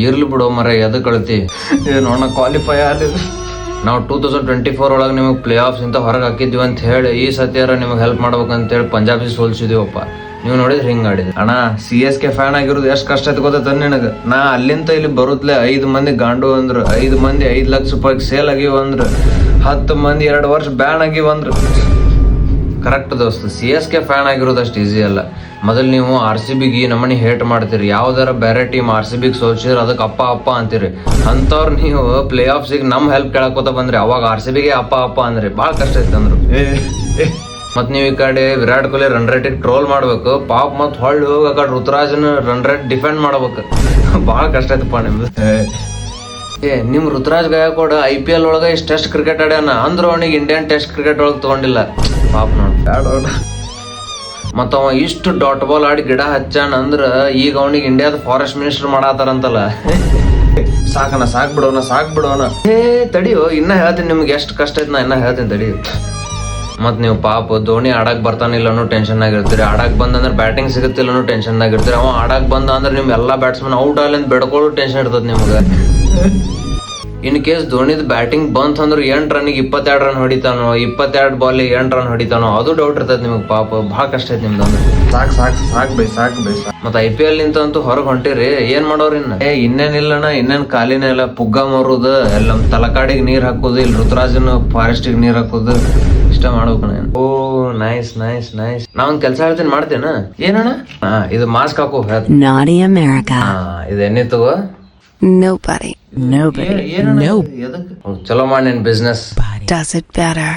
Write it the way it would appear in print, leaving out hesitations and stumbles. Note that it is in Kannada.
ಇರ್ಲಿ ಬಿಡೋ ಮರ ಎದ ಕಳ್ತಿ ನೋಡ ಕ್ವಾಲಿಫೈ ಆಗಲಿಲ್ಲ. ನಾವು 2024 ಒಳಗೆ ನಿಮಗೆ ಪ್ಲೇ ಆಫ್ಸ್ ಇಂತ ಹೊರಗೆ ಹಾಕಿದ್ವಿ ಅಂತ ಹೇಳಿ ಈ ಸತಿಯಾರ ನಿಮಗೆ ಹೆಲ್ಪ್ ಮಾಡ್ಬೇಕಂತೇಳಿ ಪಂಜಾಬಿ ಸೋಲ್ಸಿದೀವಪ್ಪ. ನೀವು ನೋಡಿದ್ರೆ ಹಿಂಗೆ ಆಡಿದ್ರಿ ಅಣ್ಣ. CSK ಫ್ಯಾನ್ ಆಗಿರೋದು ಎಷ್ಟು ಕಷ್ಟ ಐತೆ ಗೊತ್ತ ನಿನಗೆ. ನಾ ಅಲ್ಲಿಂದ ಇಲ್ಲಿ ಬರುತ್ತಲೇ 5 ಮಂದಿ ಗಾಂಡು ಅಂದ್ರು, 5 ಮಂದಿ 5 ಲಕ್ಷ ರೂಪಾಯಿಗೆ ಸೇಲ್ ಆಗಿವ ಅಂದ್ರು, 10 ಮಂದಿ 2 ವರ್ಷ ಬ್ಯಾನ್ ಆಗಿವ ಅಂದ್ರು. ಕರೆಕ್ಟ್ ದೋಸ್ತ, CSK ಫ್ಯಾನ್ ಆಗಿರೋದು ಅಷ್ಟು ಈಸಿ ಅಲ್ಲ. ಮೊದಲು ನೀವು RCBಗೆ ನಮ್ಮನಿ ಹೇಟ್ ಮಾಡ್ತೀರಿ. ಯಾವ್ದಾರ ಬೇರೆ ಟೀಮ್ RCBಗೆ ಸೋಲ್ಸಿದ್ರೆ ಅದಕ್ಕೆ ಅಪ್ಪ ಅಪ್ಪ ಅಂತೀರಿ. ಅಂಥವ್ರು ನೀವು ಪ್ಲೇ ಆಫ್ಸಿಗೆ ನಮ್ಮ ಹೆಲ್ಪ್ ಕೇಳಕೋತ ಬಂದ್ರಿ, ಅವಾಗ RCBಗೆ ಅಪ್ಪ ಅಪ್ಪ ಅಂದ್ರಿ. ಭಾಳ ಕಷ್ಟ ಐತೆ ಅಂದ್ರು. ಮತ್ ನೀವು ಈ ಕಡೆ ವಿರಾಟ್ ಕೊಹ್ಲಿ ರನ್ ರೇಟಿಗೆ ಟ್ರೋಲ್ ಮಾಡ್ಬೇಕು, ಪಾಪ್ ಮತ್ ಹೊಳ್ಳಿ ಹೋಗಿ ಆ ಕಡೆ ಋತುರಾಜನ ರನ್ ರೇಟ್ ಡಿಫೆಂಡ್ ಮಾಡ್ಬೇಕು. ಭಾಳ ಕಷ್ಟ ಐತಪ್ಪ ನಿಮ್ದು. ನಿಮ್ ಋತುರಾಜ್ ಗಾಯಕ್ವಾಡ್ IPL ಒಳಗ ಇಷ್ಟು ಟೆಸ್ಟ್ ಕ್ರಿಕೆಟ್ ಆಡ್ಯಾನ ಅಂದ್ರ ಅವನಿಗೆ ಇಂಡಿಯನ್ ಟೆಸ್ಟ್ ಕ್ರಿಕೆಟ್ ಒಳಗೆ ತಗೊಂಡಿಲ್ಲ. ಪಾಪ್ ನೋಡ್. ಮತ್ತ ಅವ ಇಷ್ಟು ಡಾಟ್ ಬಾಲ್ ಆಡಿ ಗಿಡ ಹಚ್ಚಾನ ಅಂದ್ರ ಈಗ ಅವನಿಗೆ ಇಂಡಿಯಾದ ಫಾರೆಸ್ಟ್ ಮಿನಿಸ್ಟರ್ ಮಾಡಾತಾರಂತಲ್ಲ. ಸಾಕಣ, ಸಾಕ್ ಬಿಡೋಣ. ತಡಿಯೋ, ಇನ್ನ ಹೇಳ್ತೀನಿ ನಿಮ್ಗೆ ಎಷ್ಟು ಕಷ್ಟ ಐತ್. ನಾ ಇನ್ನ ಹೇಳ್ತೀನಿ ತಡಿ. ಮತ್ ನೀವು ಪಾಪ ಧೋನಿ ಆಡಕ್ ಬರ್ತಾನಿಲ್ಲ ಅನ್ನೋ ಟೆನ್ಷನ್ ಆಗಿರ್ತೀರಿ. ಆಡಕ್ ಬಂದಂದ್ರೆ ಬ್ಯಾಟಿಂಗ್ ಸಿಗುತ್ತಿಲ್ಲ ಅನ್ನೋ ಟೆನ್ಷನ್ ಆಗಿರ್ತೀರಿ. ಅವ ಆಡಕ್ ಬಂದ ಅಂದ್ರೆ ನಿಮ್ ಎಲ್ಲಾ ಬ್ಯಾಟ್ಸ್ಮನ್ ಔಟ್ ಆಗಲಿ ಅಂತ ಬೆಡ್ಕೊಳ್ಳೋ ಟೆನ್ಷನ್ ಇರ್ತದ ನಿಮ್ಗೆ. ಇನ್ ಕೇಸ್ ಧೋನಿದ್ ಬ್ಯಾಟಿಂಗ್ ಬಂತಂದ್ರೆ 8 ರನ್ನಿಗೆ 22 ರನ್ ಹೊಡಿತಾನೋ, 22 ಬಾಲಿಗೆ 8 ರನ್ ಹೊಡಿತಾನೋ, ಅದು ಡೌಟ್ ಇರ್ತದ ನಿಮ್ಗೆ. ಪಾಪ ಭಾಳ ಕಷ್ಟ ಐತಿ ನಿಮ್ದು. ಸಾಕ್ ಬೈ. ಮತ್ IPL ನಿಂತಂತೂ ಹೊರಗೆ ಹೊಂಟಿರಿ, ಏನ್ ಮಾಡೋರಿ ಇನ್ನ? ಇನ್ನೇನಿಲ್ಲಣ್ಣ, ಇನ್ನೇನ್ ಖಾಲಿನೇ ಇಲ್ಲ. ಪುಗ್ಗ ಮಾರುದು, ಎಲ್ಲ ತಲಕಾಡಿಗೆ ನೀರ್ ಹಾಕೋದು, ಇಲ್ಲಿ ಋತುರಾಜನ ಫಾರೆಸ್ಟಿಗೆ ನೀರ್ ಹಾಕೋದು, ಇಷ್ಟ ಮಾಡ್ಬೇಕು ನಾನು. ಓ ನೈಸ್. ನಾ ಒಂದ್ ಕೆಲ್ಸ ಹೇಳ್ತೀನಿ, ಮಾಡ್ತೇನ? ಏನಣ್ಣ? ಇದು ಮಾಸ್ಕ್ ಹಾಕೋ. Naughty America. ಇದು ಎಣ್ಣೆ ತಗೋ. Nobody ಚಲೋ ಮಾಡಿ ಬಿಸ್ನೆಸ್ does it better.